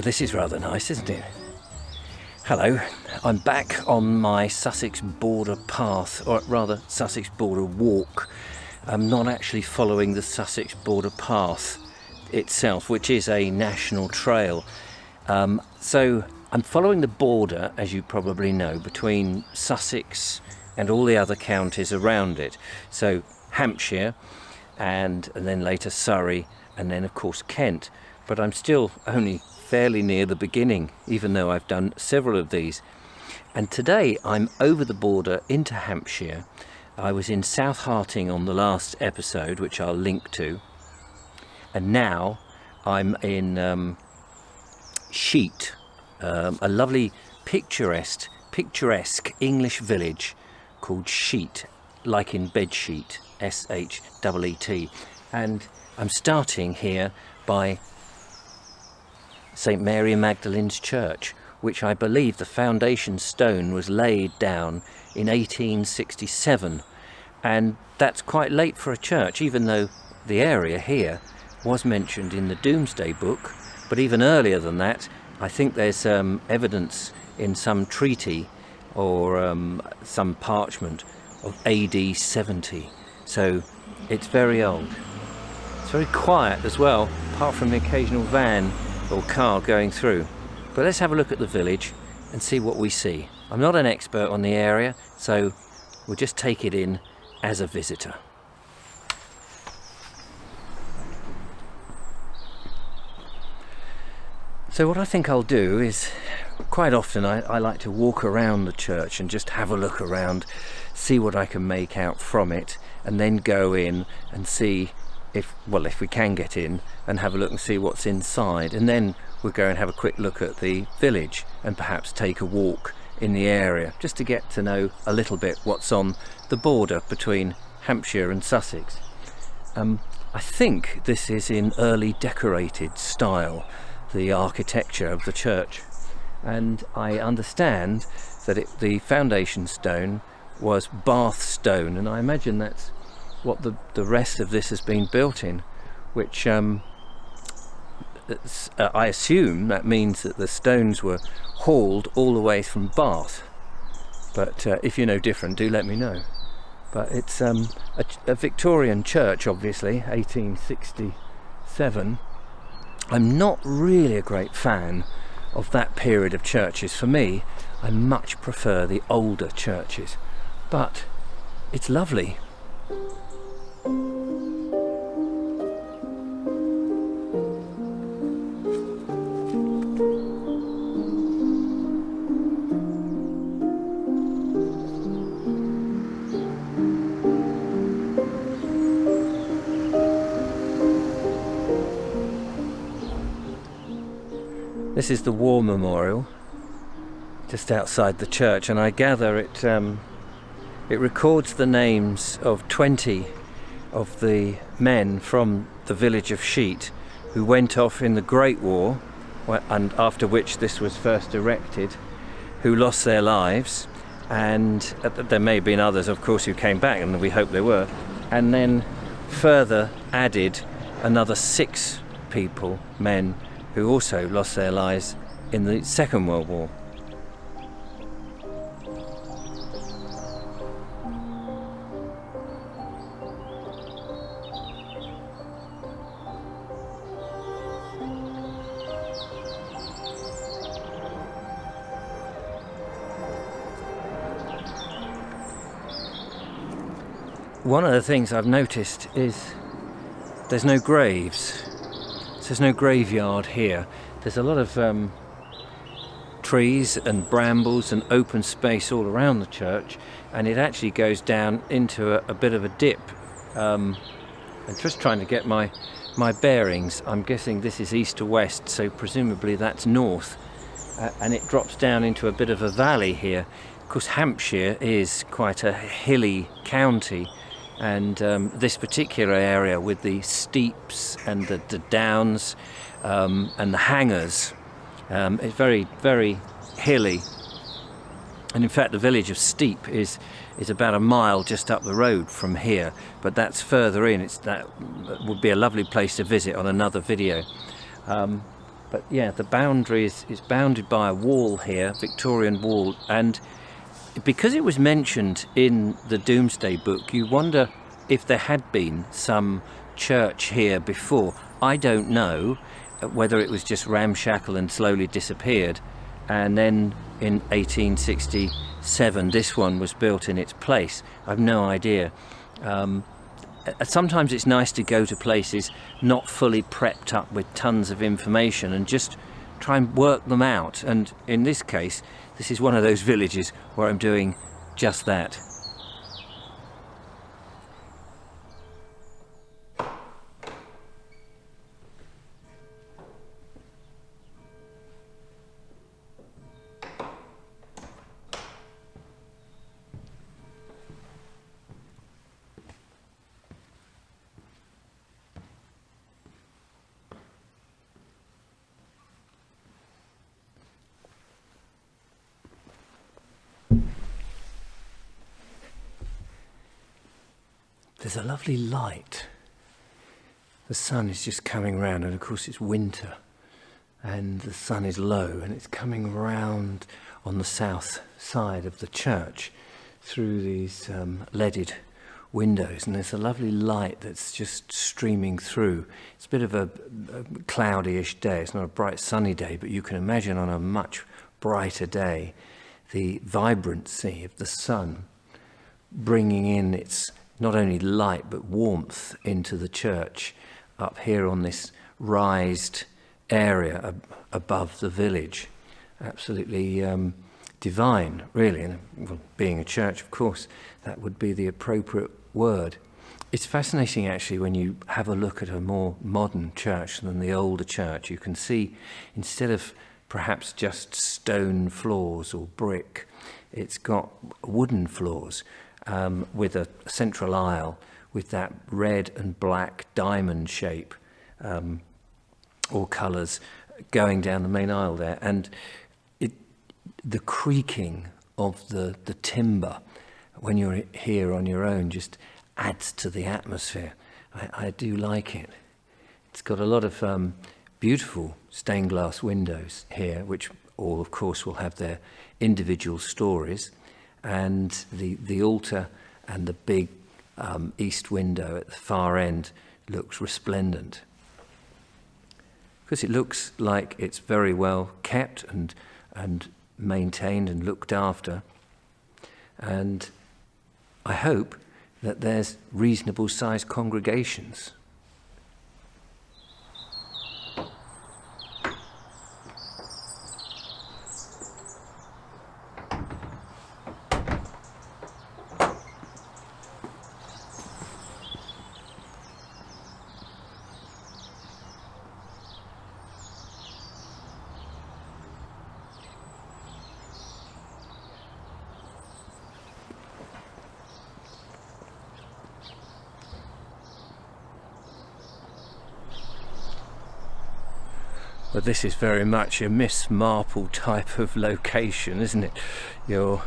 Well, this is rather nice, isn't it? Hello, I'm back on my Sussex border path, or rather Sussex border walk. I'm not actually following the Sussex border path itself, which is a national trail. So I'm following the border, as you probably know, between Sussex and all the other counties around it. So Hampshire and then later Surrey and then of course Kent. But I'm still only fairly near the beginning, even though I've done several of these. And today I'm over the border into Hampshire. I was in South Harting on the last episode, which I'll link to. And now I'm in Sheet, a lovely picturesque English village called Sheet, like in bed sheet, S-H-E-E-T. And I'm starting here by St. Mary Magdalene's Church, which I believe the foundation stone was laid down in 1867. And that's quite late for a church, even though the area here was mentioned in the Domesday Book. But even earlier than that, I think there's evidence in some treaty or some parchment of AD 70. So it's very old. It's very quiet as well, apart from the occasional van or car going through. But let's have a look at the village and see what we see. I'm not an expert on the area, so we'll just take it in as a visitor. So what I think I'll do is, quite often I like to walk around the church and just have a look around, see what I can make out from it, and then go in and see if we can get in and have a look and see what's inside. And then we'll go and have a quick look at the village and perhaps take a walk in the area, just to get to know a little bit what's on the border between Hampshire and Sussex. I think this is in early decorated style, the architecture of the church, and I understand that the foundation stone was Bath stone, and I imagine that's what the rest of this has been built in, which I assume that means that the stones were hauled all the way from Bath. But if you know different, do let me know. But it's a Victorian church, obviously, 1867. I'm not really a great fan of that period of churches. For me, I much prefer the older churches, but it's lovely. This is the War Memorial, just outside the church, and I gather it records the names of 20 of the men from the village of Sheet who went off in the Great War, and after which this was first erected, who lost their lives, and there may have been others, of course, who came back, and we hope there were, and then further added another 6 men who also lost their lives in the Second World War. One of the things I've noticed is there's no graves. So there's no graveyard here. There's a lot of trees and brambles and open space all around the church, and it actually goes down into a bit of a dip. I'm just trying to get my bearings. I'm guessing this is east to west, so presumably that's north, and it drops down into a bit of a valley here. Of course, Hampshire is quite a hilly county, and this particular area with the steeps and the downs and the hangers is very, very hilly. And in fact, the village of Steep is about a mile just up the road from here, but that's further in. That would be a lovely place to visit on another video. But yeah, the boundary is bounded by a wall here, Victorian wall, and because it was mentioned in the Domesday Book, you wonder if there had been some church here before. I don't know whether it was just ramshackle and slowly disappeared, and then in 1867 this one was built in its place. I've no idea. Sometimes it's nice to go to places not fully prepped up with tons of information and just try and work them out, and in this case this is one of those villages where I'm doing just that. There's a lovely light. The sun is just coming round, and of course it's winter and the sun is low, and it's coming round on the south side of the church through these leaded windows, and there's a lovely light that's just streaming through. It's a bit of a cloudy-ish day. It's not a bright sunny day, but you can imagine on a much brighter day the vibrancy of the sun bringing in its not only light but warmth into the church up here on this rised area above the village. Absolutely divine, really. And well, being a church, of course, that would be the appropriate word. It's fascinating actually when you have a look at a more modern church than the older church. You can see, instead of perhaps just stone floors or brick, it's got wooden floors with a central aisle with that red and black diamond shape or colours going down the main aisle there, and the creaking of the timber when you're here on your own just adds to the atmosphere. I do like it. It's got a lot of beautiful stained glass windows here, which all of course will have their individual stories, and the altar and the big east window at the far end looks resplendent, because it looks like it's very well kept and maintained and looked after. And I hope that there's reasonable sized congregations. But this is very much a Miss Marple type of location, isn't it? Your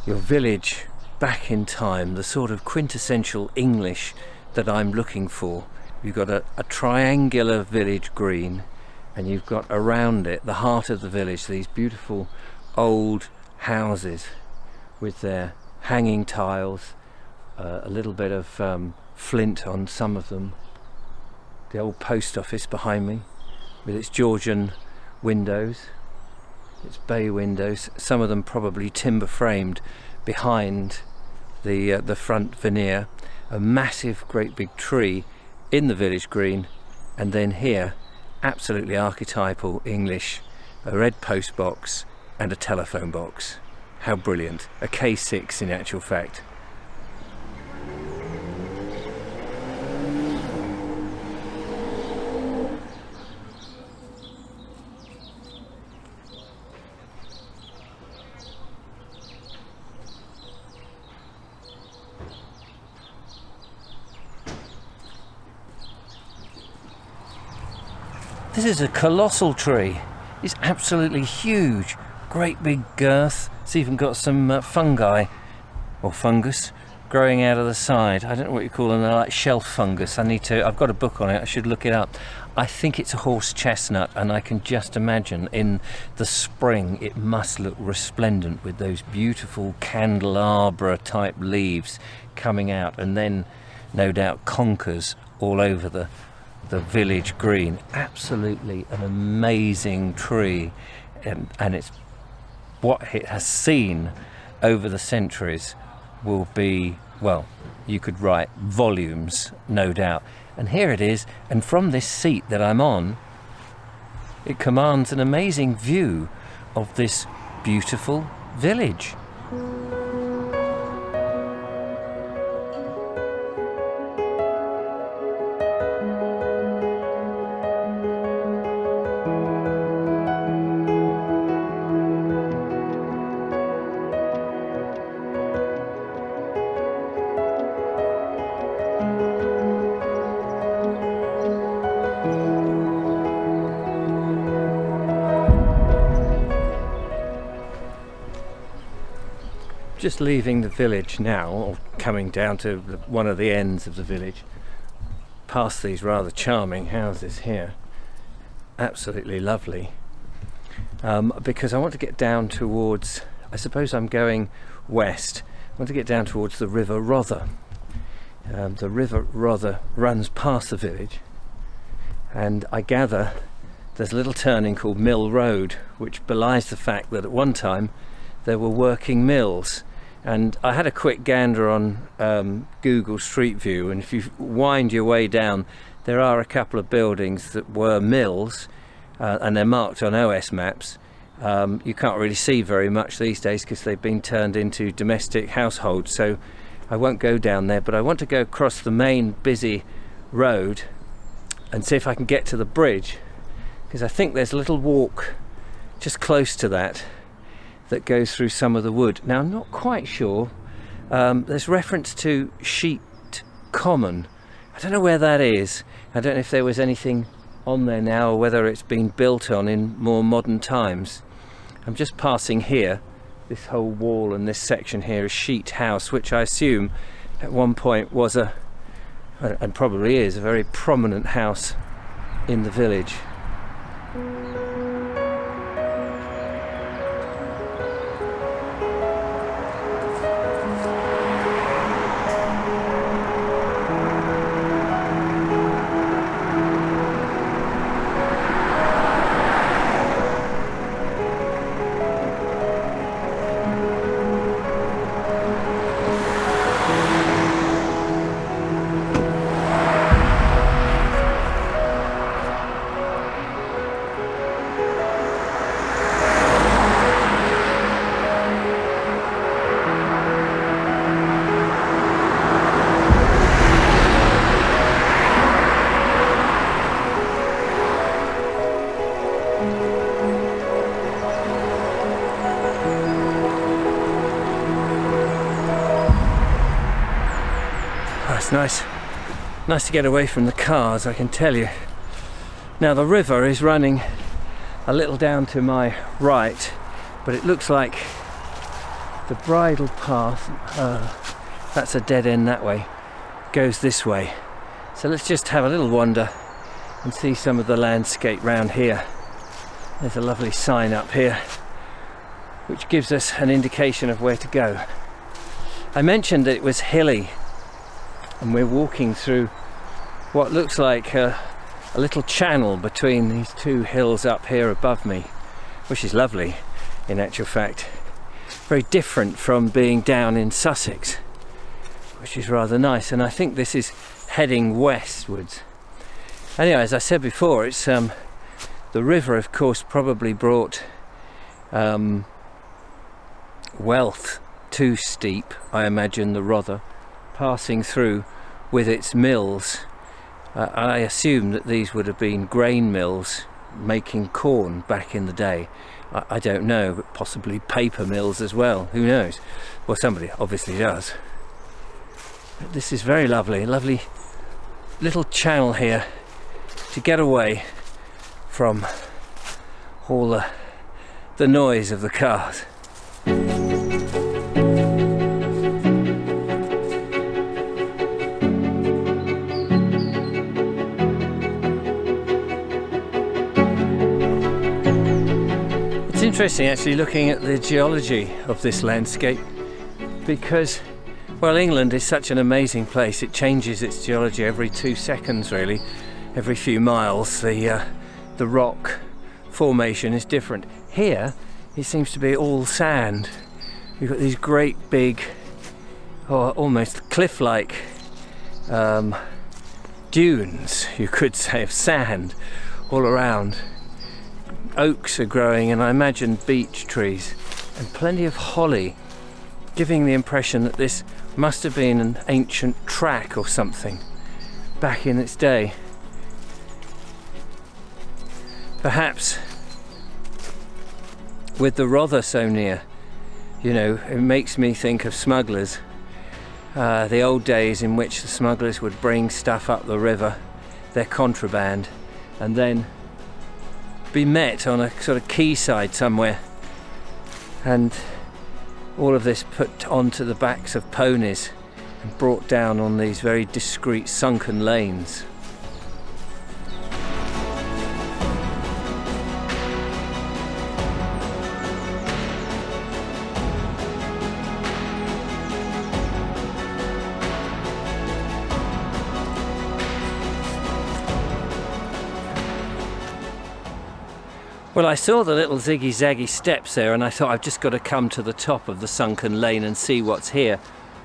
village back in time, the sort of quintessential English that I'm looking for. You've got a triangular village green, and you've got around it, the heart of the village, these beautiful old houses with their hanging tiles, a little bit of flint on some of them. The old post office behind me, with its Georgian windows, its bay windows, some of them probably timber framed behind the front veneer, a massive great big tree in the village green, and then here, absolutely archetypal English, a red post box and a telephone box. How brilliant. A K6 in actual fact. This is a colossal tree. It's absolutely huge. Great big girth. It's even got some fungi or fungus growing out of the side. I don't know what you call them. They're like shelf fungus. I've got a book on it. I should look it up. I think it's a horse chestnut, and I can just imagine in the spring it must look resplendent with those beautiful candelabra type leaves coming out, and then no doubt conkers all over the village green. Absolutely an amazing tree, and it's what it has seen over the centuries will be, well, you could write volumes, no doubt. And here it is, and from this seat that I'm on, it commands an amazing view of this beautiful village. Just leaving the village now, or coming down to one of the ends of the village, past these rather charming houses here. Absolutely lovely. Because I want to get down towards, I suppose I'm going west, I want to get down towards the River Rother. The River Rother runs past the village, and I gather there's a little turning called Mill Road, which belies the fact that at one time there were working mills. And I had a quick gander on Google Street View, and if you wind your way down, there are a couple of buildings that were mills, and they're marked on OS maps. You can't really see very much these days because they've been turned into domestic households, so I won't go down there, but I want to go across the main busy road and see if I can get to the bridge, because I think there's a little walk just close to that goes through some of the wood. Now, I'm not quite sure. There's reference to Sheet Common. I don't know where that is. I don't know if there was anything on there now, or whether it's been built on in more modern times. I'm just passing here. This whole wall and this section here is Sheet House, which I assume at one point was and probably is, a very prominent house in the village. Nice to get away from the cars, I can tell you. Now the river is running a little down to my right, but it looks like the bridle path, that's a dead end that way, goes this way. So let's just have a little wander and see some of the landscape round here. There's a lovely sign up here which gives us an indication of where to go. I mentioned that it was hilly, and we're walking through what looks like a little channel between these two hills up here above me, which is lovely in actual fact. Very different from being down in Sussex, which is rather nice, and I think this is heading westwards. Anyway, as I said before, it's the river, of course, probably brought wealth to Steep, I imagine, the Rother, passing through with its mills. I assume that these would have been grain mills making corn back in the day. I don't know, but possibly paper mills as well, who knows? Well, somebody obviously does. But this is very lovely, lovely little channel here to get away from all the noise of the cars. interesting actually looking at the geology of this landscape, because, well, England is such an amazing place. It changes its geology every 2 seconds really, every few miles. The rock formation is different. Here it seems to be all sand. You've got these great big, almost cliff-like dunes, you could say, of sand all around. Oaks are growing, and I imagine beech trees, and plenty of holly, giving the impression that this must have been an ancient track or something back in its day. Perhaps with the Rother so near, you know, it makes me think of smugglers. The old days in which the smugglers would bring stuff up the river, their contraband, and then be met on a sort of quayside somewhere, and all of this put onto the backs of ponies and brought down on these very discreet sunken lanes. Well, I saw the little ziggy-zaggy steps there, and I thought I've just got to come to the top of the sunken lane and see what's here.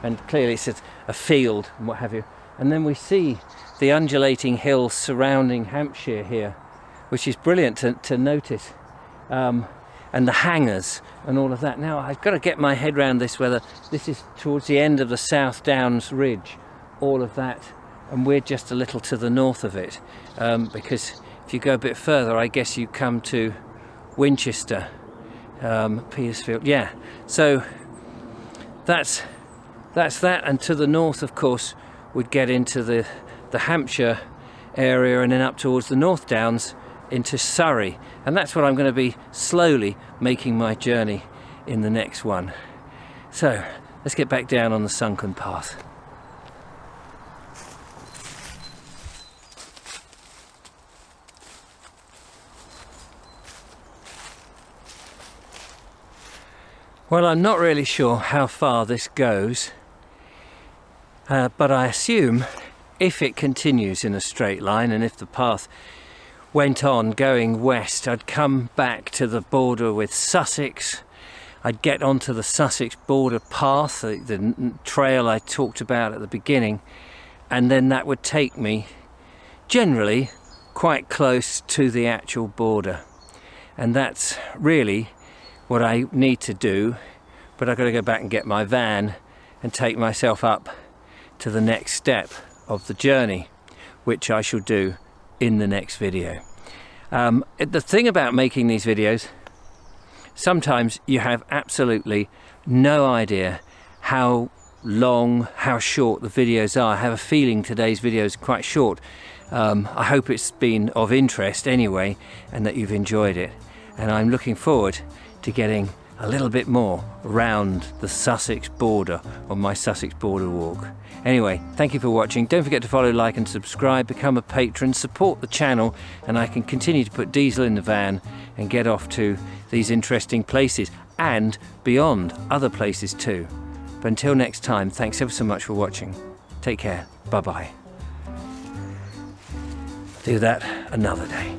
And clearly it's a field and what have you. And then we see the undulating hills surrounding Hampshire here, which is brilliant to notice. And the hangers and all of that. Now I've got to get my head around this, whether this is towards the end of the South Downs Ridge, all of that, and we're just a little to the north of it, because if you go a bit further, I guess you come to Winchester, Petersfield. Yeah, so that's that, and to the north, of course, we'd get into the Hampshire area, and then up towards the North Downs into Surrey, and that's what I'm going to be slowly making my journey in the next one. So let's get back down on the sunken path. Well, I'm not really sure how far this goes, but I assume if it continues in a straight line, and if the path went on going west, I'd come back to the border with Sussex. I'd get onto the Sussex border path, the trail I talked about at the beginning, and then that would take me generally quite close to the actual border. And that's really what I need to do, but I've got to go back and get my van and take myself up to the next step of the journey, which I shall do in the next video. The thing about making these videos, sometimes you have absolutely no idea how long, how short the videos are. I have a feeling today's video is quite short. I hope it's been of interest anyway, and that you've enjoyed it. And I'm looking forward to getting a little bit more around the Sussex border on my Sussex border walk. Anyway, thank you for watching. Don't forget to follow, like and subscribe, become a patron, support the channel, and I can continue to put diesel in the van and get off to these interesting places and beyond, other places too. But until next time, thanks ever so much for watching. Take care. Bye-bye. Do that another day.